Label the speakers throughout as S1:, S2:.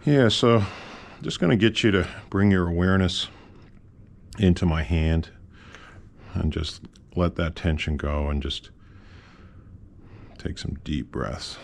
S1: Yeah, so just going to get you to bring your awareness into my hand and just let that tension go and just take some deep breaths.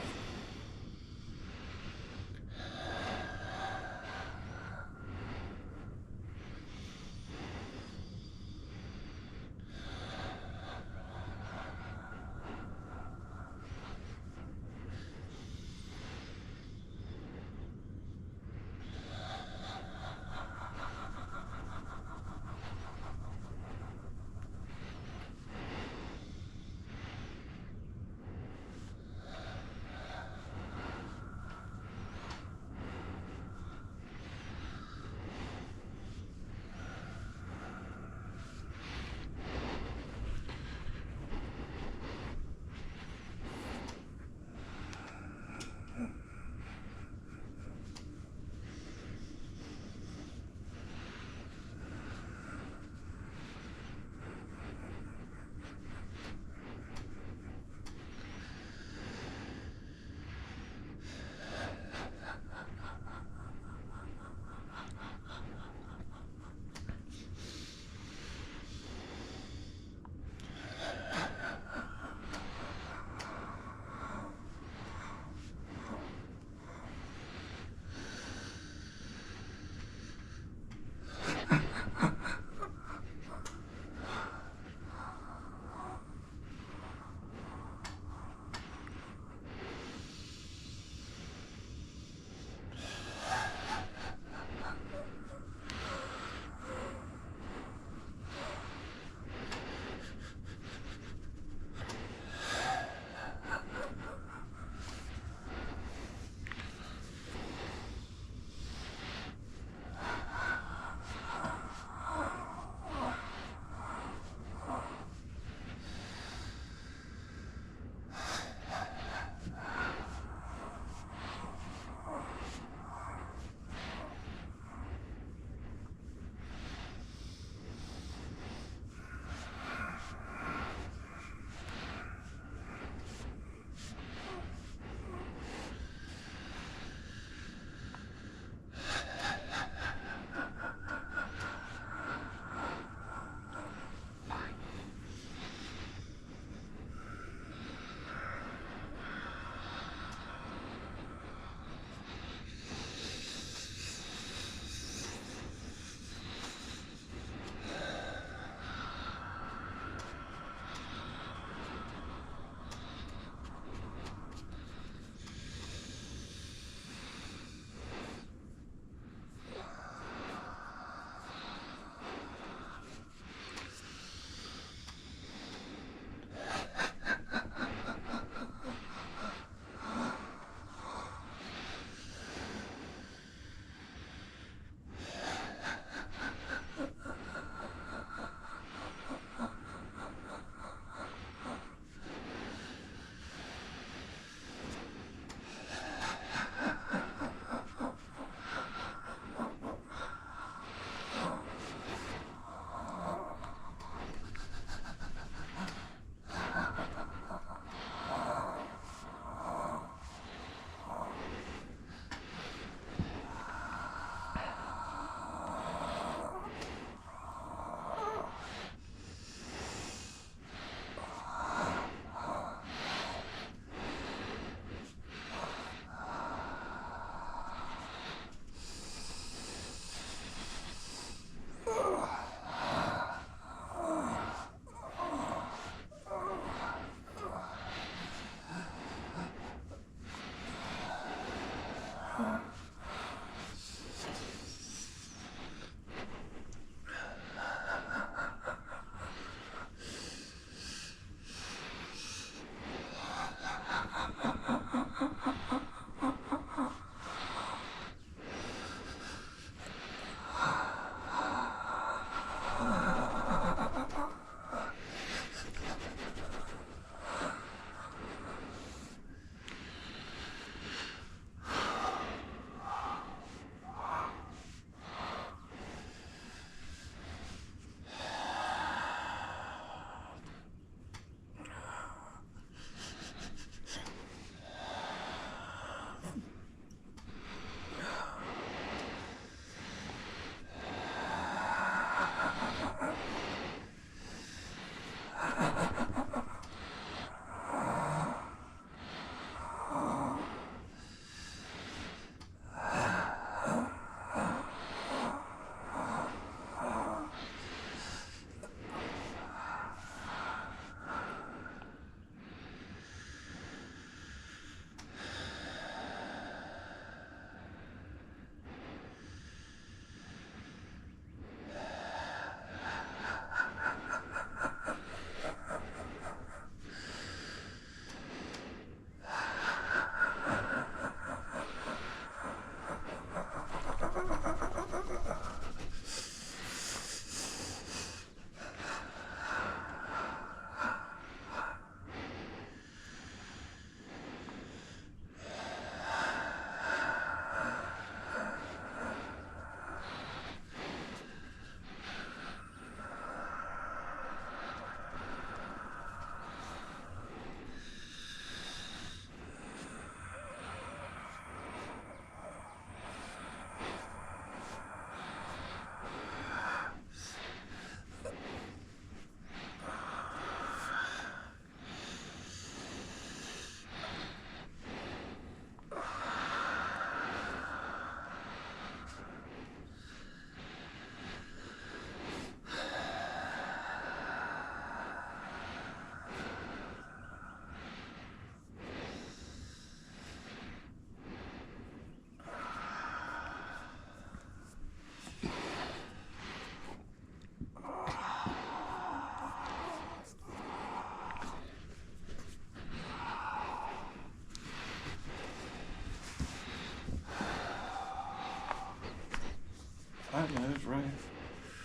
S2: was right.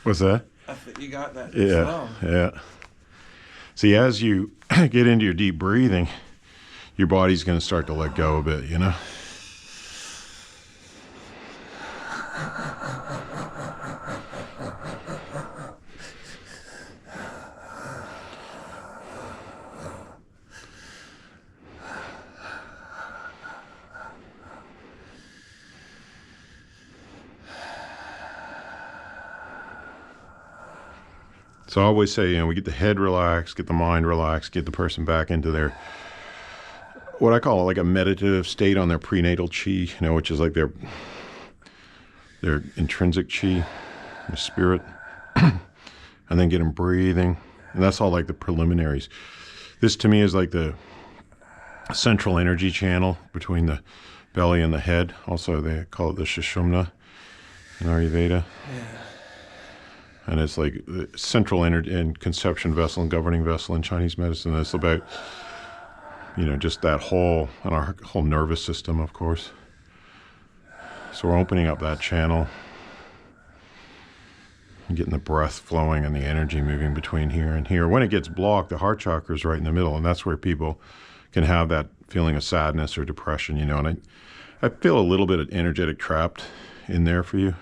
S1: What's that?
S2: I think you got that.
S1: Yeah, yeah. See, as you get into your deep breathing, your body's going to start to let go a bit, you know? So I always say, we get the head relaxed, get the mind relaxed, get the person back into their, what I call like a meditative state on their prenatal chi, which is like their intrinsic chi, their spirit, and then get them breathing. And that's all like the preliminaries. This to me is like the central energy channel between the belly and the head. Also, they call it the Sushumna in Ayurveda.
S2: Yeah.
S1: And it's like the central energy and conception vessel and governing vessel in Chinese medicine. It's about, just that whole, and our whole nervous system, of course. So we're opening up that channel and getting the breath flowing and the energy moving between here and here. When it gets blocked, the heart chakra is right in the middle, and that's where people can have that feeling of sadness or depression, and I feel a little bit of energetic trapped in there for you.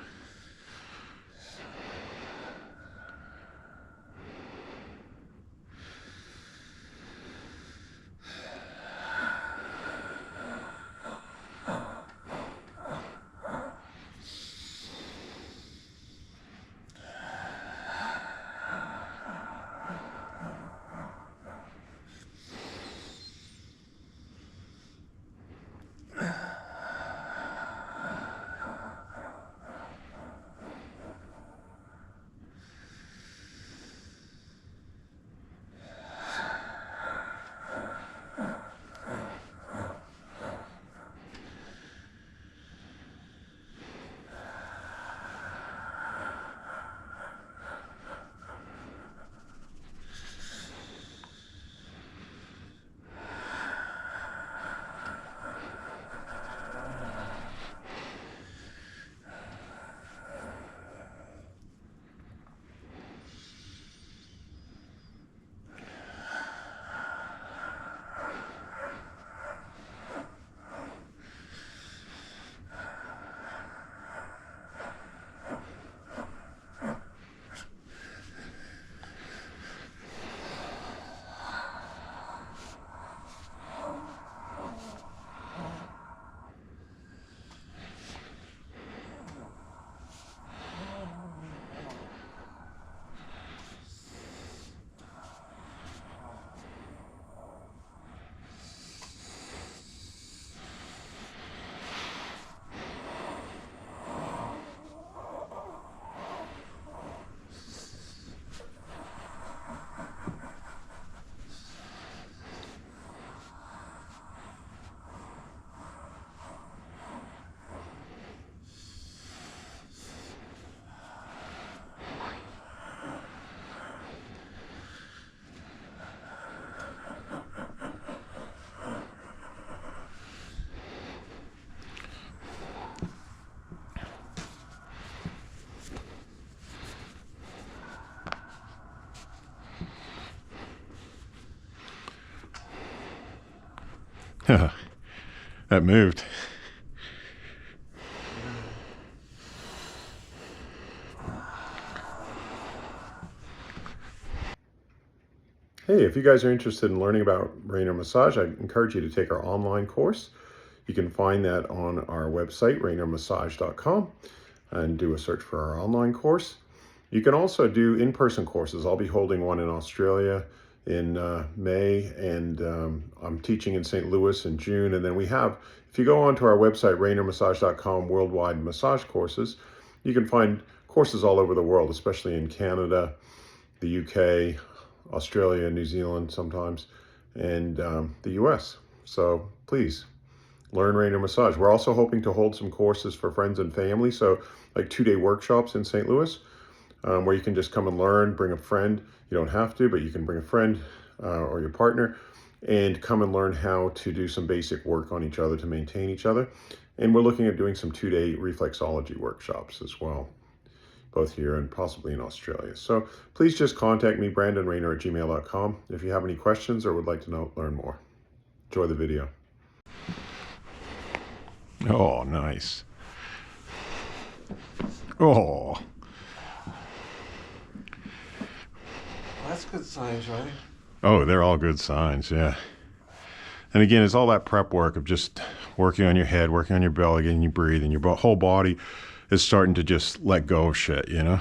S1: That moved. Hey, if you guys are interested in learning about Raynor Massage, I encourage you to take our online course. You can find that on our website, raynormassage.com, and do a search for our online course. You can also do in-person courses. I'll be holding one in Australia in May, and I'm teaching in St. Louis in June. And then we have, if you go onto our website, raynormassage.com, worldwide massage courses, you can find courses all over the world, especially in Canada, the UK, Australia, New Zealand sometimes, and the US. So please learn Raynor Massage. We're also hoping to hold some courses for friends and family. So like 2-day workshops in St. Louis, where you can just come and learn, bring a friend. You don't have to, but you can bring a friend or your partner and come and learn how to do some basic work on each other to maintain each other. And we're looking at doing some 2-day reflexology workshops as well. both here and possibly in Australia. So please just contact me, brandonraynor@gmail.com, if you have any questions or would like to learn more. Enjoy the video. Oh, nice. Oh.
S2: That's good signs, right?
S1: Oh, they're all good signs, yeah. And again, it's all that prep work of just working on your head, working on your belly, getting you breathing. Your whole body is starting to just let go of shit, you know?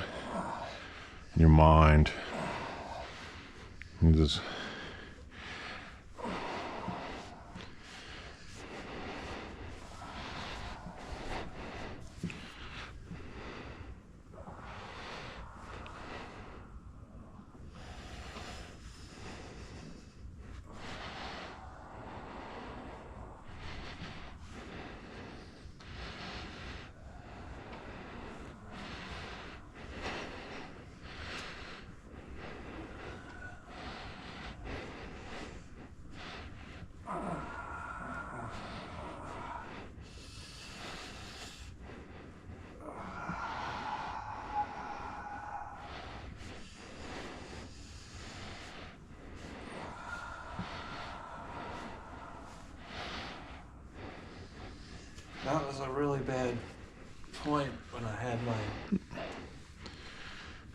S1: Your mind. And just...
S2: That was a really bad point when I had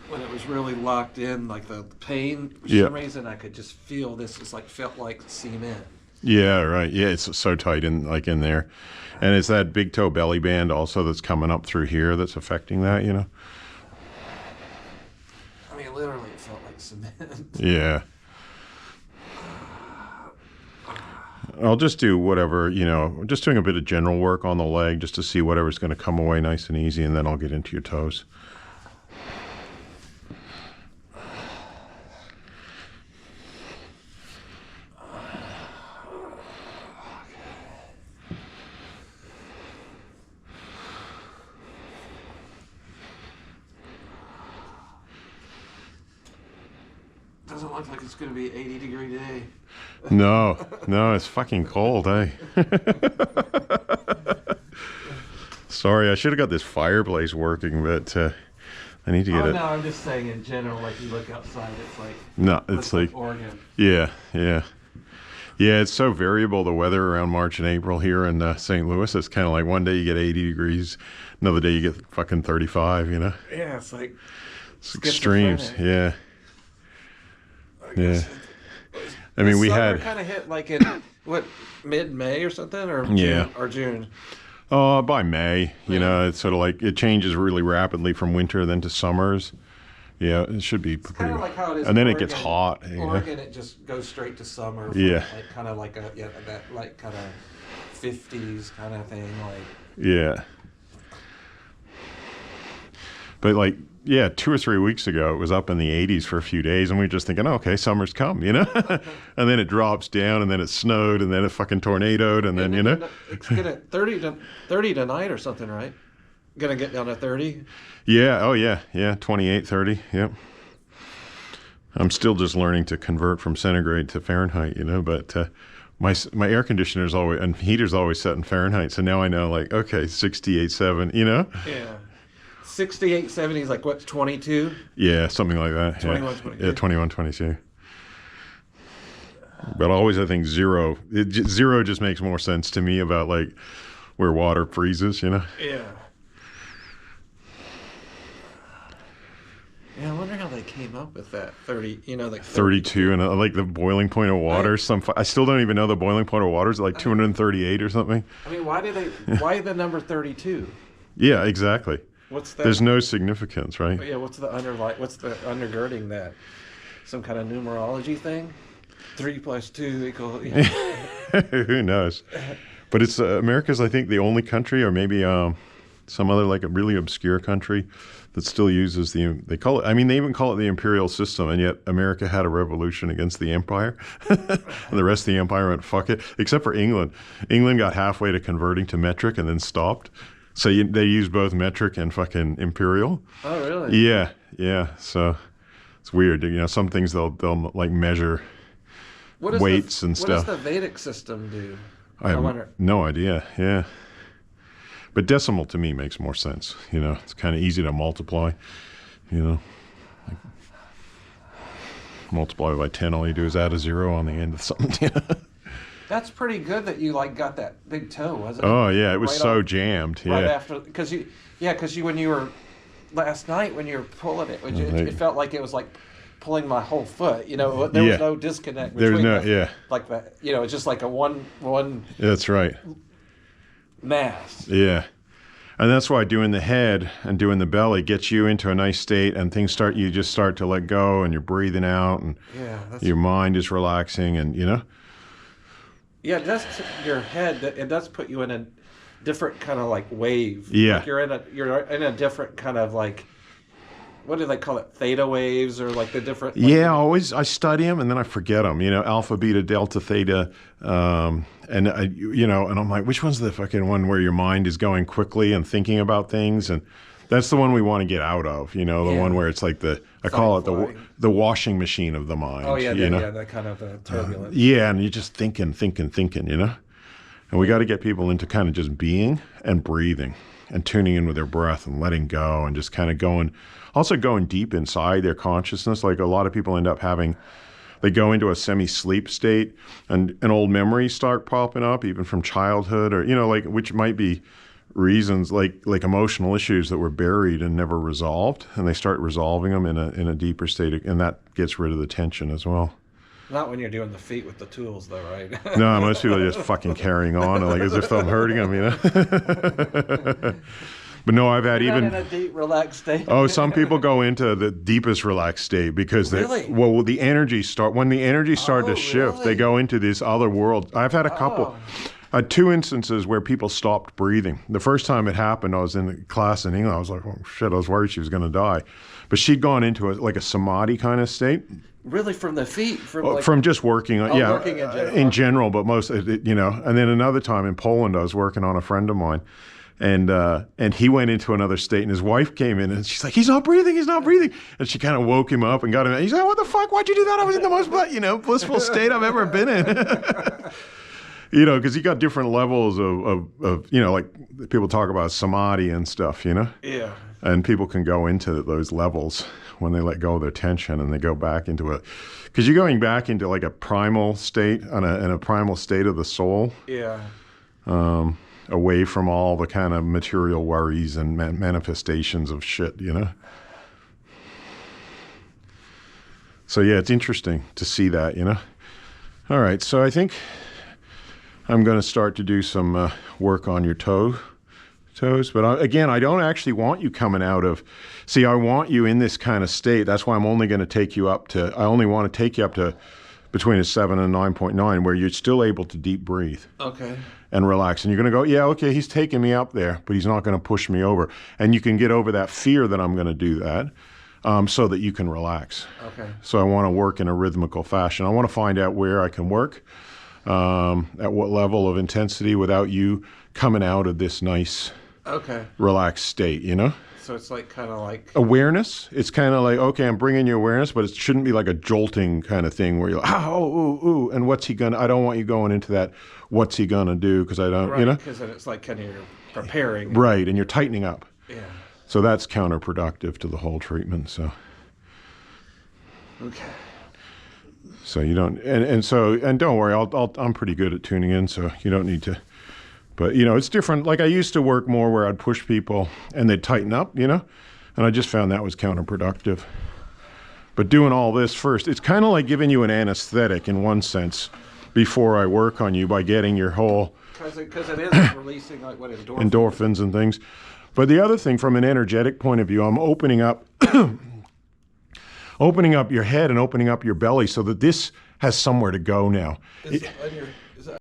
S2: when it was really locked in, like the pain. For some reason, I could just feel this. It's like felt like cement.
S1: Yeah, right. Yeah, it's so tight in there, and it's that big toe belly band also that's coming up through here that's affecting that. You know.
S2: I mean, literally, it felt like cement.
S1: Yeah. I'll just do whatever, you know, just doing a bit of general work on the leg just to see whatever's going to come away nice and easy, and then I'll get into your toes.
S2: Doesn't look like it's going to be 80-degree day.
S1: No, it's fucking cold, eh? Sorry, I should have got this fireplace working, but I need to get it.
S2: No, I'm just saying in general, like you look outside, it's like...
S1: No, it's like
S2: Oregon.
S1: Yeah. Yeah, it's so variable, the weather around March and April here in St. Louis. It's kind of like one day you get 80 degrees, another day you get fucking 35, you know?
S2: Yeah, it's like...
S1: It's extremes, yeah. Yeah. I mean, we had
S2: kind of hit like in what, mid-May or something, or June.
S1: By May, you know, it's sort of like it changes really rapidly from winter then to summers. Yeah, it should be pretty.
S2: Kind of like how it is.
S1: And then
S2: Oregon.
S1: It gets hot.
S2: Oregon, it just goes straight to summer.
S1: Yeah.
S2: Like, kind of like that like kind of 50s kind of thing, like.
S1: Yeah. But like, yeah, 2 or 3 weeks ago, it was up in the 80s for a few days, and we were just thinking, oh, okay, summer's come, you know? And then it drops down, and then it snowed, and then it fucking tornadoed, and then, you know?
S2: It's gonna 30 tonight or something, right? Gonna get down to 30?
S1: Yeah, oh yeah, 28, 30, yep. I'm still just learning to convert from centigrade to Fahrenheit, you know, but my air conditioner's always, and heater's always set in Fahrenheit, so now I know, like, okay, 68, 7, you know?
S2: Yeah. 68, 70 is like what, 22?
S1: Yeah, something like that.
S2: 21, 22.
S1: Yeah, 21, 22. But always, I think zero just makes more sense to me about like where water freezes, you know?
S2: Yeah. Yeah, I wonder how they came up with that 30, you know, like
S1: 32 and like the boiling point of water. Right. I still don't even know the boiling point of water is like 238 or something.
S2: I mean, why the number 32?
S1: Yeah, exactly.
S2: What's that?
S1: There's no significance, right?
S2: Yeah, what's the undergirding that? Some kind of numerology thing? 3 + 2 equals... Yeah.
S1: Who knows? But it's America's, I think, the only country, or maybe some other like a really obscure country that still uses they call it, I mean, they even call it the imperial system, and yet America had a revolution against the empire. And the rest of the empire went, fuck it, except for England. England got halfway to converting to metric and then stopped. So they use both metric and fucking imperial.
S2: Oh, really?
S1: Yeah. So it's weird. You know, some things they'll like measure weights and stuff.
S2: What does the Vedic system do?
S1: I have no idea. Yeah. But decimal to me makes more sense. You know, it's kind of easy to multiply, you know. Like multiply by 10, all you do is add a 0 on the end of something.
S2: That's pretty good that you like got that big toe, wasn't it?
S1: Oh yeah, it was
S2: Right
S1: so
S2: on-
S1: jammed.
S2: Right
S1: Yeah.
S2: after, because you when you were last night when you were pulling it, it felt like it was like pulling my whole foot. You know, there was no disconnect between like that. You know, it's just like a one
S1: That's right.
S2: mass.
S1: Yeah. And that's why doing the head and doing the belly gets you into a nice state, and you just start to let go, and you're breathing out, and your mind is relaxing, and you know.
S2: Yeah, that's your head. It does put you in a different kind of like wave.
S1: Yeah.
S2: Like you're in a different kind of like, what do they call it? Theta waves, or like the different. Like,
S1: yeah, I study them and then I forget them. You know, alpha, beta, delta, theta, and I'm like, which one's the fucking one where your mind is going quickly and thinking about things? And that's the one we want to get out of. You know, the one where it's like I call it the washing machine of the mind.
S2: Oh yeah,
S1: you know?
S2: yeah, that kind of turbulence.
S1: Yeah, and you're just thinking. You know, and we got to get people into kind of just being and breathing and tuning in with their breath and letting go and just kind of going deep inside their consciousness. Like a lot of people end up they go into a semi-sleep state, and old memories start popping up, even from childhood, or, you know, like, which might be reasons like emotional issues that were buried and never resolved, and they start resolving them in a deeper state, and that gets rid of the tension as well.
S2: Not when you're doing the feet with the tools, though, right?
S1: No, most people are just fucking carrying on, like as if I'm hurting them, you know. But no, I've had
S2: in a deep, relaxed state.
S1: Oh, some people go into the deepest relaxed state because when the energy started to shift, they go into this other world. I've had a couple. Two instances where people stopped breathing. The first time it happened, I was in a class in England. I was like, oh shit, I was worried she was going to die. But she'd gone into a samadhi kind of state.
S2: Really, from the feet?
S1: From just working on,
S2: working
S1: in general, but most, you know. And then another time in Poland, I was working on a friend of mine. And he went into another state, and his wife came in, and she's like, he's not breathing. And she kind of woke him up and got him. He's like, what the fuck? Why'd you do that? I was in the most, blissful state I've ever been in. You know, because you got different levels of, you know, like people talk about samadhi and stuff, you know?
S2: Yeah.
S1: And people can go into those levels when they let go of their tension, and they go back into because you're going back into like a primal state, in a primal state of the soul.
S2: Yeah.
S1: Away from all the kind of material worries and manifestations of shit, you know? So yeah, it's interesting to see that, you know? All right, so I think I'm going to start to do some work on your toes. But again, I don't actually want you coming out of... See, I want you in this kind of state. That's why I'm only going to take you up to... I only want to take you up to between a 7 and 9.9, where you're still able to deep breathe.
S2: Okay.
S1: And relax. And you're going to go, yeah, okay, he's taking me up there, but he's not going to push me over. And you can get over that fear that I'm going to do that, so that you can relax.
S2: Okay.
S1: So I want to work in a rhythmical fashion. I want to find out where I can work, at what level of intensity, without you coming out of this nice, relaxed state, you know?
S2: So it's like kind of like...
S1: Awareness. It's kind of like, okay, I'm bringing you awareness, but it shouldn't be like a jolting kind of thing where you're like, ooh, and what's he going to... I don't want you going into that, what's he going to do, because I don't, you know?
S2: Because then it's like kind of you're preparing.
S1: Right, and you're tightening up.
S2: Yeah.
S1: So that's counterproductive to the whole treatment, so...
S2: Okay.
S1: So you don't... And don't worry, I'm pretty good at tuning in, so you don't need to... But, you know, it's different. Like I used to work more where I'd push people and they'd tighten up, you know, and I just found that was counterproductive. But doing all this first, it's kind of like giving you an anesthetic in one sense before I work on you by getting your whole...
S2: Because it is releasing like what
S1: endorphins and things. But the other thing, from an energetic point of view, I'm opening up your head and opening up your belly so that this has somewhere to go now.